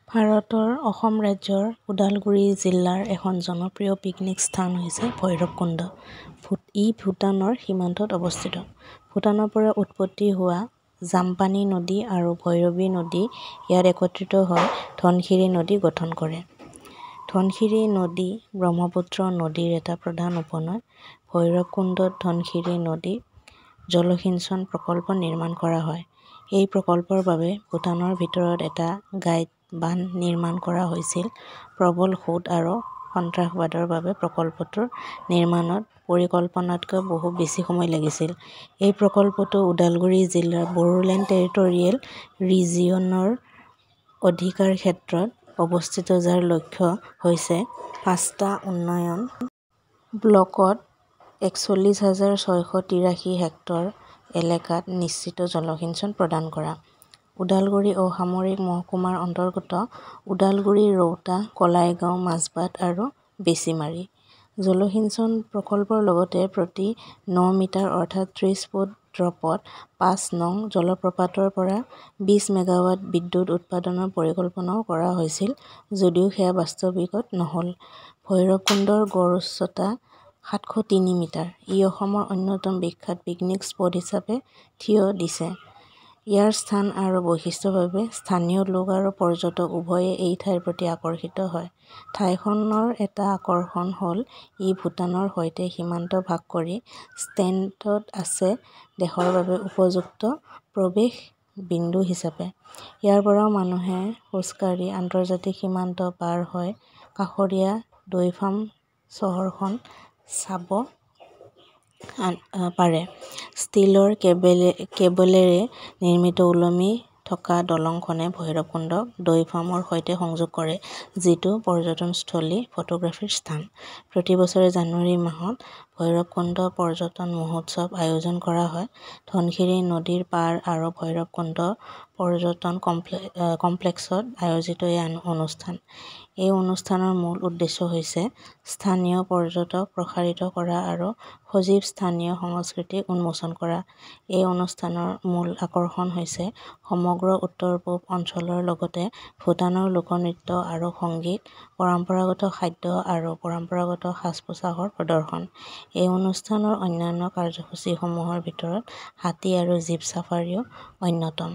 ভাৰতৰ অসম ৰাজ্যৰ ওদালগুৰি জিলাৰ এখন জনপ্ৰিয় পিকনিক স্থান হৈছে ভৈৰৱকুণ্ড। ই ভূটানৰ সীমান্তত অৱস্থিত। ভূটানৰ পৰা উৎপত্তি হোৱা জামপানী নদী আৰু ভৈৰৱী নদী ইয়াত একত্ৰিত হৈ ধনশিৰি নদী গঠন কৰে। ধনশিৰি নদী ব্ৰহ্মপুত্ৰ নদীৰ এটা প্ৰধান উপনৈ। ভৈৰৱকুণ্ডত ধনশিৰি নদীত জলসিঞ্চন প্ৰকল্প নিৰ্মাণ কৰা হয়। এই প্ৰকল্পৰ বাবে ভূটানৰ ভিতৰত এটা গাইড বান্ধ নিৰ্মাণ কৰা হৈছিল। প্ৰবল সোঁত আৰু সন্ত্ৰাসবাদৰ বাবে প্ৰকল্পটোৰ নিৰ্মাণত পৰিকল্পনাতকৈ বহু বেছি সময় লাগিছিল। এই প্ৰকল্পটো ওদালগুৰি জিলাৰ বড়োলেণ্ড টেৰিটৰিয়েল ৰিজিয়নৰ অধিকাৰ ক্ষেত্ৰত অৱস্থিত, যাৰ লক্ষ্য হৈছে ৫টা উন্নয়ন ব্লকত ৪১,৬৮৩ হেক্টৰ এলেকাত নিশ্চিত জলসিঞ্চন প্ৰদান কৰা। ওদালগুৰি অসামৰিক মহকুমাৰ অন্তৰ্গত ওদালগুৰি, ৰৌতা, কলাইগাঁও, মাজবাট আৰু বেছিমাৰি। জলসিঞ্চন প্ৰকল্পৰ লগতে প্ৰতি ৯ মিটাৰ অৰ্থাৎ ৩০ ফুট ড্ৰপত ৫ নং জলপ্ৰপাতৰ পৰা ২০ মেগাৱাট বিদ্যুৎ উৎপাদনৰ পৰিকল্পনাও কৰা হৈছিল, যদিও সেয়া বাস্তৱিকত নহ'ল। ভৈৰৱকুণ্ডৰ গড় উচ্চতা ৭০৩ মিটাৰ। ই অসমৰ অন্যতম বিখ্যাত পিকনিক স্পট হিচাপে থিয় দিছে। ইয়াৰ স্থান আৰু বৈশিষ্ট্যৰ বাবে স্থানীয় লোক আৰু পৰ্যটক উভয়ে এই ঠাইৰ প্ৰতি আকৰ্ষিত হয়। ঠাইখনৰ এটা আকৰ্ষণ হ'ল ই ভূটানৰ সৈতে সীমান্ত ভাগ কৰি ষ্টেণ্ডত আছে, দেশৰ বাবে উপযুক্ত প্ৰৱেশ বিন্দু হিচাপে। ইয়াৰ পৰাও মানুহে খোজ কাঢ়ি আন্তৰ্জাতিক সীমান্ত পাৰ হৈ কাষৰীয়া দৈফাম চহৰখন চাব পাৰে। ষ্টীলৰ কেবলেৰে নিৰ্মিত ওলমি থকা দলংখনে ভৈৰৱকুণ্ডক দৈফামৰ সৈতে সংযোগ কৰে, যিটো পৰ্যটনস্থলী ফটোগ্ৰাফীৰ স্থান। প্ৰতি বছৰে জানুৱাৰী মাহত ভৈৰৱকুণ্ড পৰ্যটন মহোৎসৱ আয়োজন কৰা হয়। ধনশিৰি নদীৰ পাৰ আৰু ভৈৰৱকুণ্ড পৰ্যটন কমপ্লেক্সত আয়োজিত এই অনুষ্ঠান। এই অনুষ্ঠানৰ মূল উদ্দেশ্য হৈছে স্থানীয় পৰ্যটক প্ৰসাৰিত কৰা আৰু সজীৱ স্থানীয় সংস্কৃতি উন্মোচন কৰা। এই অনুষ্ঠানৰ মূল আকৰ্ষণ হৈছে সমগ্ৰ উত্তৰ-পূব অঞ্চলৰ লগতে ভূটানৰ লোকনৃত্য আৰু সংগীত, পৰম্পৰাগত খাদ্য আৰু পৰম্পৰাগত সাজ-পোছাকৰ প্ৰদৰ্শন। এই অনুষ্ঠানৰ অন্যান্য কাৰ্যসূচীসমূহৰ ভিতৰত হাতী আৰু জীপ ছাফাৰীও অন্যতম।